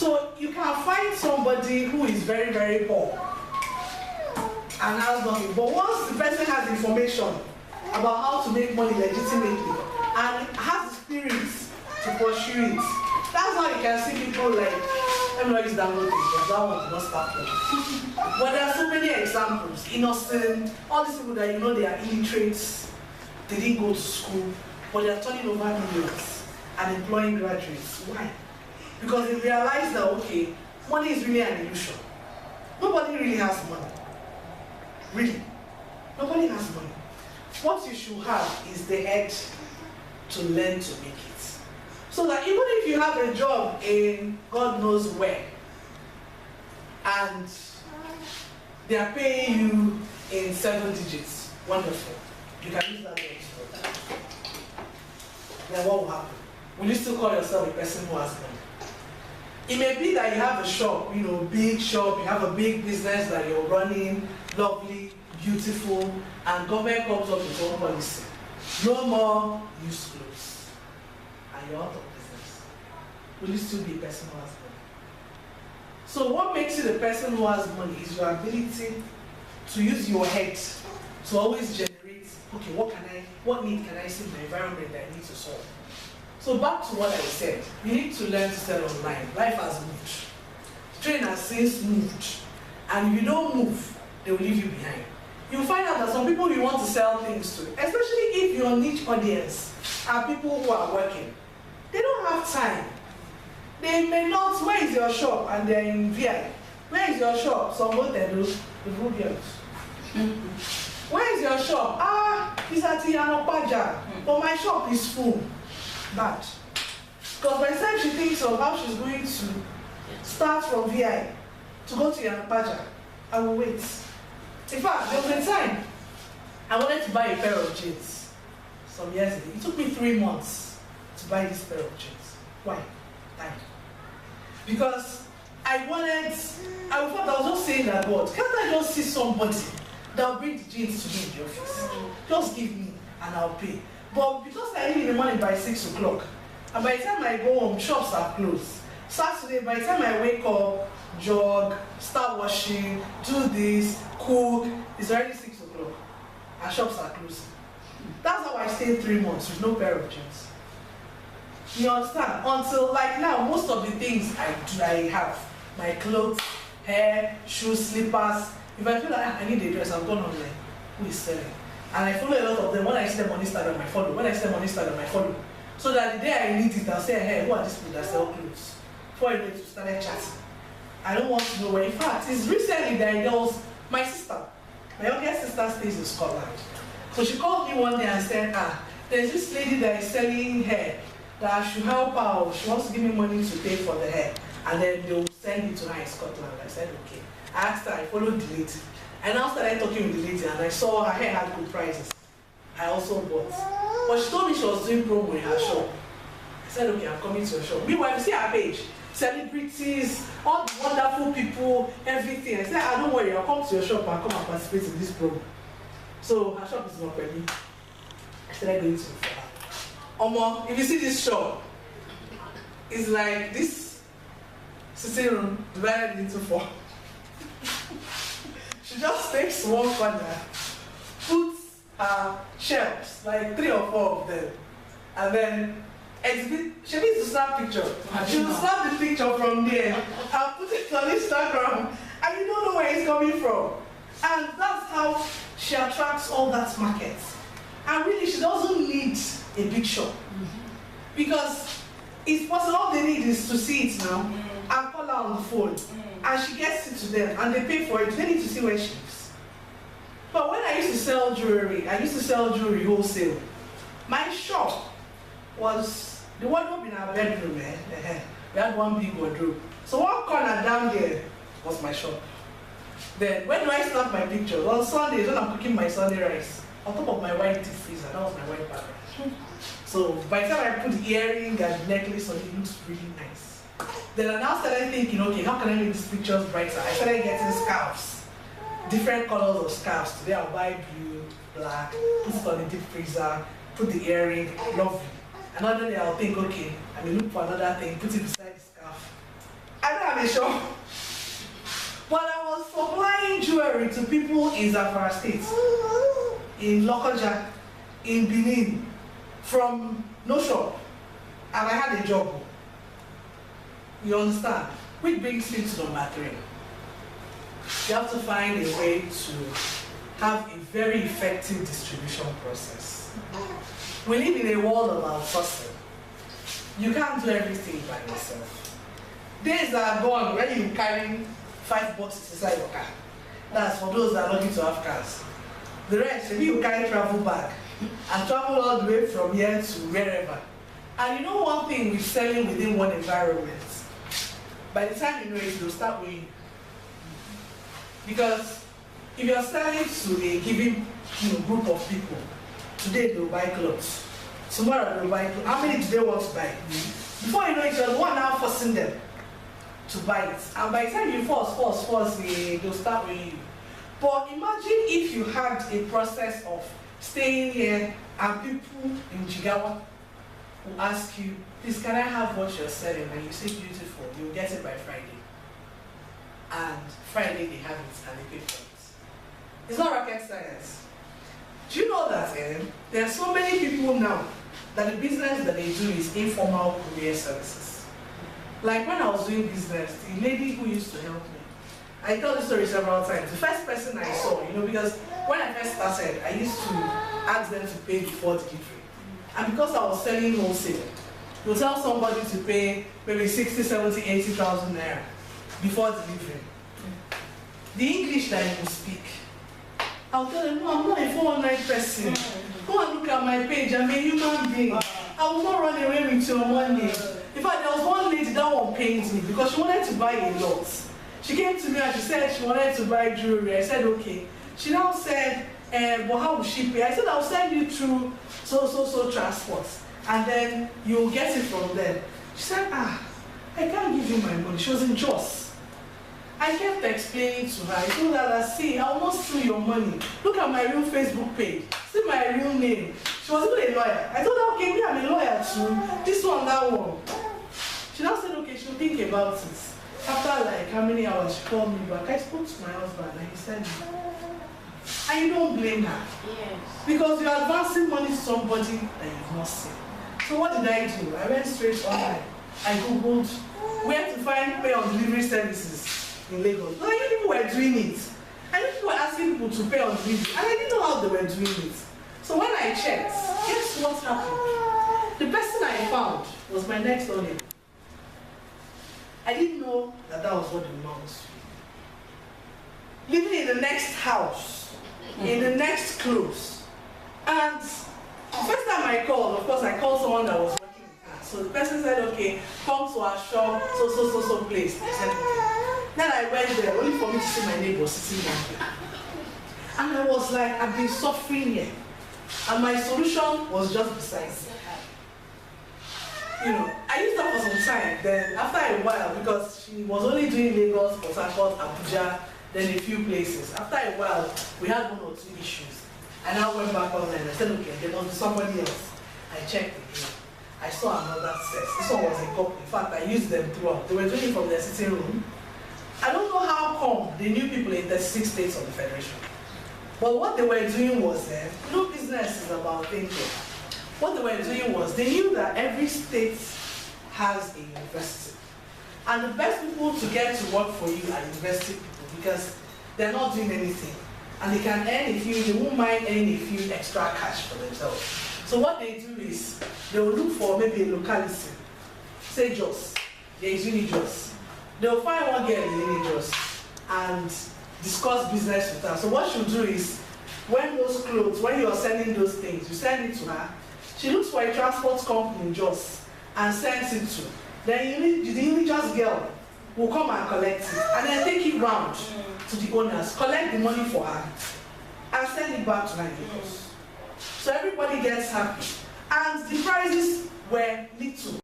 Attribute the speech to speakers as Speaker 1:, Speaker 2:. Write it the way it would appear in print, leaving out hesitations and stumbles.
Speaker 1: So you can find somebody who is very, very poor and has nothing. But once the person has information about how to make money legitimately and has the spirit to pursue it, that's how you can see people like, let me not use that word because that one did not start for. But there are so many examples. Innocent, all these people that you know they are illiterates, they didn't go to school, but they are turning over millions and employing graduates. Why? Because they realize that, okay, money is really an illusion. Nobody really has money. Really. Nobody has money. What you should have is the head to learn to make it. So that even if you have a job in God knows where, and they are paying you in 7 digits, wonderful. You can use that word for that. Then what will happen? Will you still call yourself a person who has money? It may be that you have a shop, you know, big shop, you have a big business that you're running, lovely, beautiful, and government comes up with one policy. No more used clothes. And you're out of business. Will you still be a person who has money? So what makes you the person who has money is your ability to use your head to always generate, okay, what need can I see in the environment that I need to solve? So back to what I said, you need to learn to sell online. Life has moved. Trend has since moved. And if you don't move, they will leave you behind. You'll find out that some people you want to sell things to, especially if your niche audience are people who are working, they don't have time. They may not, where is your shop? And they're in VI. Where is your shop? Some go there, the girls. Where is your shop? It's at Yanopaja. But my shop is full. Bad. Because by the time she thinks of how she's going to start from VI to go to Yanopaja, I will wait. In fact, there was a time I wanted to buy a pair of jeans some years ago. It took me 3 months to buy this pair of jeans. Why? Time. Because I thought I was just saying that, God, can't I just see somebody that will bring the jeans to me in the office? Just give me and I'll pay. But because I need the money by 6 o'clock, and by the time I go home, shops are closed. Saturday, by the time I wake up, jog, start washing, do this, cook, it's already 6 o'clock, and shops are closing. That's how I stayed 3 months with no pair of jeans. You understand? Until like now, most of the things I have, my clothes, hair, shoes, slippers. If I feel like I need a dress, I've gone online. Who is selling? And I follow a lot of them. When I see them on Instagram, I follow. When I see them on Instagram, I follow. So that the day I need it, I'll say, hey, who are these people that sell clothes? Before I know it, we started chatting. I don't want to know where. In fact, it's recently that there was my sister. My youngest sister stays in Scotland. So she called me one day and said, there's this lady that is selling hair that I should help her. She wants to give me money to pay for the hair. And then they'll send it to her in Scotland. I said, okay. I asked her, I followed the lady. I now started talking with the lady and I saw her hair had good prices. I also bought. But she told me she was doing promo in her shop. I said, okay, I'm coming to your shop. Meanwhile, you see her page, celebrities, all the wonderful people, everything. I said, don't worry, I'll come to your shop and come and participate in this promo. So her shop is not ready. I started going to look for her. Omo, if you see this shop, it's like this sitting room divided into 4. She just takes one corner, puts her shelves, like 3 or 4 of them, and then exhibit. She needs to snap picture. She will snap the picture from there and put it on Instagram, and you don't know where it's coming from. And that's how she attracts all that market. And really, she doesn't need a big shop because it's possible. All they need is to see it now and call her on the phone. And she gets it to them and they pay for it. They need to see where she lives. But when I used to sell jewelry, wholesale. My shop was the wardrobe in our bedroom. We had one big wardrobe. So one corner down there was my shop. Then when do I snap my pictures? On Sundays when I'm cooking my Sunday rice, on top of my white deep freezer, that was my white background. So by the time I put the earring and the necklace on, it looks really nice. Then I now started thinking, okay, how can I make these pictures brighter? I started getting scarves, different colors of scarves. Today I'll buy blue, black, put it on the deep freezer, put the earring, lovely. Another day I'll think, okay, I may look for another thing, put it beside the scarf. And had a shop. But I was supplying jewelry to people in Zamfara State, in Lokoja, in Benin, from no shop. And I had a job. You understand? Which brings me to number 3. You have to find a way to have a very effective distribution process. We live in a world of outsourcing. You can't do everything by yourself. Days are gone when you carry 5 boxes inside your car. That's for those that are lucky to have cars. The rest, maybe you carry travel bag and travel all the way from here to wherever. And you know one thing with selling within one environment, by the time you know it, they'll start weighing. Because if you're selling to a given group of people, today they'll buy clothes, tomorrow they'll buy clothes. How many do they want to buy? Before you know it, you're the one now forcing them to buy it. And by the time you force, they'll start weighing you. But imagine if you had a process of staying here and people in Jigawa will ask you, please, can I have what you're selling? And you say beautiful, you'll get it by Friday. And Friday they have it and they pay for it. It's not rocket science. Do you know that there are so many people now that the business that they do is informal courier services? Like when I was doing business, the lady who used to help me, I tell this story several times. The first person I saw, because when I first started, I used to ask them to pay before delivery. And because I was selling wholesale, you'll tell somebody to pay maybe 60, 70, 80,000 naira before delivery. The English that you speak, I'll tell them, no, I'm not a 419 person. Go and look at my page, I'm a human being. I will not run away with your money. In fact, there was one lady that one pained me because she wanted to buy a lot. She came to me and she said she wanted to buy jewelry. I said, okay. She now said, but how will she pay? I said, I'll send you through so transport. And then you'll get it from them. She said, I can't give you my money. She was in Jos. I kept explaining to her. I told her that, see, I almost steal your money. Look at my real Facebook page. See my real name. She was even a lawyer. I told her, okay, me, I'm a lawyer too. This one, that one. She now said, okay, she'll think about it. After like how many hours, she called me back. I spoke to my husband and he said, and you don't blame her. Yes. Because you're advancing money to somebody that you've not seen. So what did I do? I went straight online. I Googled where to find pay on delivery services in Lagos. So I knew people were doing it. I knew people were asking people to pay on delivery. And I didn't know how they were doing it. So when I checked, guess what happened? The person I found was my next door neighbor. I didn't know that that was what the man was doing. Living in the next house, in the next close. And the first time I called, of course, I called someone that was working with her. So the person said, okay, come to our shop, so place. I said, okay. Then I went there, only for me to see my neighbor sitting down there. And I was like, I've been suffering here. And my solution was just beside me. I used her for some time. Then after a while, because she was only doing Lagos, Port Harcourt, Abuja, then a few places. After a while, we had 1 or 2 issues. I now went back online. I said, okay, there must be somebody else. I checked again. I saw another set. This one was a couple. In fact, I used them throughout. They were doing it from their sitting room. I don't know how come they knew people in 36 states of the Federation. But what they were doing was, business is about thinking. What they were doing was, they knew that every state has a university. And the best people to get to work for you are university people because they're not doing anything. And they can earn they won't mind earning a few extra cash for themselves. So what they do is, they will look for maybe a locality. Say Jos, there is Uni Jos. They'll find one girl in Uni Jos and discuss business with her. So what she'll do is, when you're sending those things, you send it to her. She looks for a transport company in Jos and sends it to. Then the Uni Jos girl will come and collect it and then take it round to the owners, collect the money for her, and send it back to Lagos. So everybody gets happy. And the prices were little.